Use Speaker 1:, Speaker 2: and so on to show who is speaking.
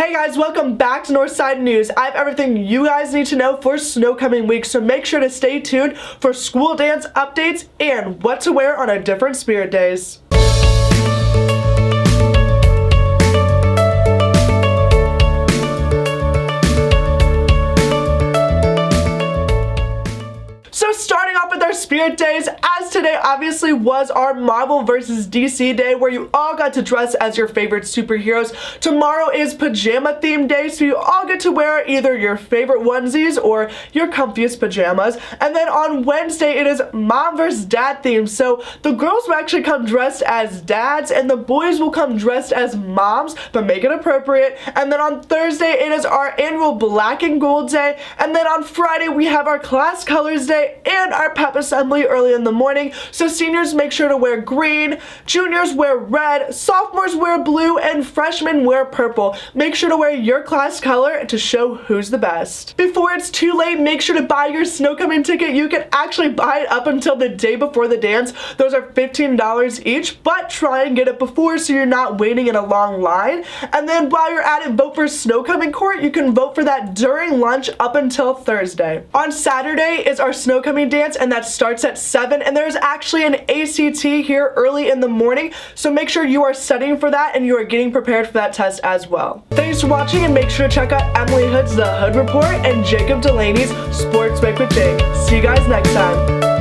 Speaker 1: Hey guys, welcome back to Northside News. I have everything you guys need to know for Snowcoming week, so make sure to stay tuned for school dance updates and what to wear on our different spirit days. So starting off with our spirit days, as today obviously was our Marvel vs. DC day where you all got to dress as your favorite superheroes. Tomorrow is pajama theme day, so you all get to wear either your favorite onesies or your comfiest pajamas. And then on Wednesday it is mom vs. dad theme, so the girls will actually come dressed as dads and the boys will come dressed as moms, but make it appropriate. And then on Thursday it is our annual black and gold day, and then on Friday we have our class colors day and our pep assembly early in the morning. So seniors make sure to wear green, juniors wear red, sophomores wear blue, and freshmen wear purple. Make sure to wear your class color to show who's the best. Before it's too late, make sure to buy your Snowcoming ticket. You can actually buy it up until the day before the dance. Those are $15 each, but try and get it before so you're not waiting in a long line. And then while you're at it, vote for Snowcoming court. You can vote for that during lunch up until Thursday. On Saturday is our Snowcoming dance, and that starts at 7, and there's actually an ACT here early in the morning, so make sure you are studying for that and you are getting prepared for that test as well. Thanks for watching, and make sure to check out Emily Hood's The Hood Report and Jacob Delaney's Sports Week with Jake. See you guys next time.